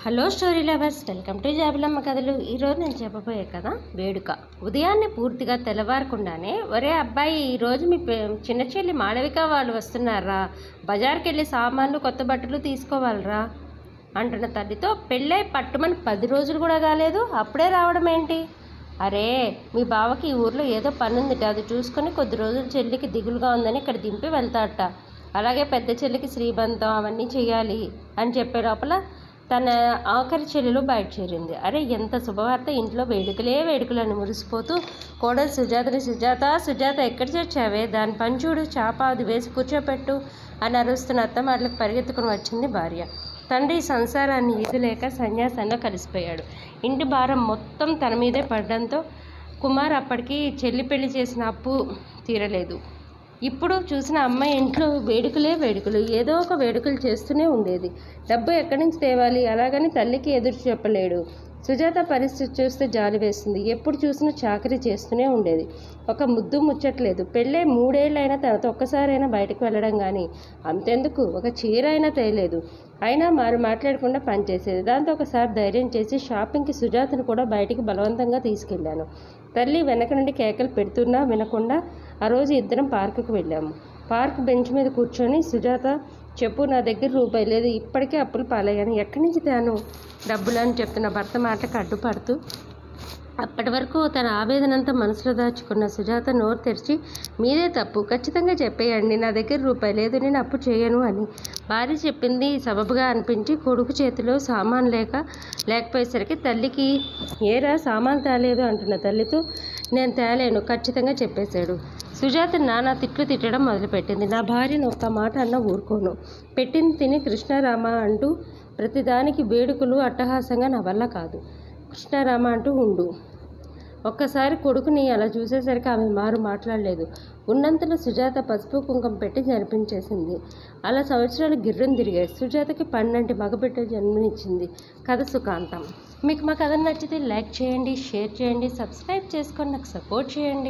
Hello story lovers, welcome to జాబిలమ్మ కథలు. ఈరోజు నేను చెప్పబోయే కథ వేడుక. ఉదయాన్నే పూర్తిగా తెల్లవారకుండానే, ఒరే అబ్బాయి, ఈరోజు మీ చిన్న చెల్లి మాళవిక వాళ్ళు వస్తున్నారా, బజార్కి వెళ్ళి సామాన్లు కొత్త బట్టలు తీసుకోవాలరా అంటున్న తల్లితో, పెళ్ళై పట్టుమని 10 రోజులు కూడా కాలేదు, అప్పుడే రావడం ఏంటి? అరే, మీ బావకి ఈ ఊర్లో ఏదో పనుందిట, అది చూసుకొని కొద్ది రోజులు చెల్లికి దిగులుగా ఉందని ఇక్కడ దింపి వెళ్తాడట. అలాగే పెద్ద చెల్లికి శ్రీబంధం అవన్నీ చేయాలి అని చెప్పే లోపల తన ఆఖరి చెల్లెలు బయట చేరింది. అరే, ఎంత శుభవార్త! ఇంట్లో వేడుకలను మురిసిపోతూ కోడలు సుజాతని, సుజాత ఎక్కడి చచ్చావే, దాని పని చూడు, చాప అది వేసి కూర్చోపెట్టు అని అరుస్తున్న అత్త మాటలకు పరిగెత్తుకుని వచ్చింది భార్య. తండ్రి సంసారాన్ని ఈదులేక సన్యాసంగా కలిసిపోయాడు. ఇంటి భారం మొత్తం తన మీదే పడడంతో కుమార్ అప్పటికి చెల్లి పెళ్లి చేసిన అప్పు తీరలేదు. ఇప్పుడు చూసిన అమ్మాయి ఇంట్లో వేడుకలు, ఏదో ఒక వేడుకలు చేస్తూనే ఉండేది. డబ్బు ఎక్కడి నుంచి తేవాలి, అలాగని తల్లికి ఎదురు చెప్పలేడు. సుజాత పరిస్థితి చూస్తే జాలి వేస్తుంది. ఎప్పుడు చూసినా చాకరీ చేస్తూనే ఉండేది. ఒక ముద్దు ముచ్చట్లేదు. పెళ్ళే 3 ఏళ్ళైనా తర్వాత ఒక్కసారైనా బయటకు వెళ్ళడం కానీ, అంతెందుకు ఒక చీర అయినా తేయలేదు. అయినా మాట్లాడకుండా పనిచేసేది. దాంతో ఒకసారి ధైర్యం చేసి షాపింగ్కి సుజాతను కూడా బయటికి బలవంతంగా తీసుకెళ్ళాను. తల్లి వెనక నుండి కేకలు పెడుతున్నా వినకుండా ఆ రోజు ఇద్దరం పార్కుకు వెళ్ళాము. పార్క్ బెంచ్ మీద కూర్చొని, సుజాత చెప్పు, నా దగ్గర రూపాయి లేదు, ఇప్పటికే అప్పులు పాలయ్యాను, ఎక్కడి నుంచి తేను డబ్బులు అని చెప్తున్న భర్త మాటకు అడ్డుపడుతూ అప్పటి వరకు తన ఆవేదనంతా మనసులో దాచుకున్న సుజాత నోరు తెరిచి, మీదే తప్పు, ఖచ్చితంగా చెప్పేయండి, నా దగ్గర రూపాయి లేదు, నేను అప్పు చేయను అని. భార్య చెప్పింది సబబుగా అనిపించి కొడుకు చేతిలో సామాన్ లేకపోయేసరికి తల్లికి, ఏరా సామాన్ తేలేదు అంటున్న తల్లితో, నేను తేలేను, ఖచ్చితంగా చెప్పేశాడు. సుజాత నానా తిట్లు తిట్టడం మొదలుపెట్టింది. నా భార్యను ఒక్క మాట అన్న ఊరుకోను, పెట్టింది తిని కృష్ణారామ అంటూ ప్రతిదానికి వేడుకలు అట్టహాసంగా నా వల్ల కాదు, కృష్ణారామ అంటూ ఉండు. ఒక్కసారి కొడుకుని అలా చూసేసరికి ఆమె మాట్లాడలేదు. ఉన్నంతలో సుజాత పసుపు కుంకుమ పెట్టి జరిపించేసింది. అలా సంవత్సరాలు గిర్రం తిరిగాయి. సుజాతకి 12 మగబిడ్డ జన్మనిచ్చింది. కథ సుఖాంతం. మీకు మా కథ నచ్చితే లైక్ చేయండి, షేర్ చేయండి, సబ్స్క్రైబ్ చేసుకొని నాకు సపోర్ట్ చేయండి.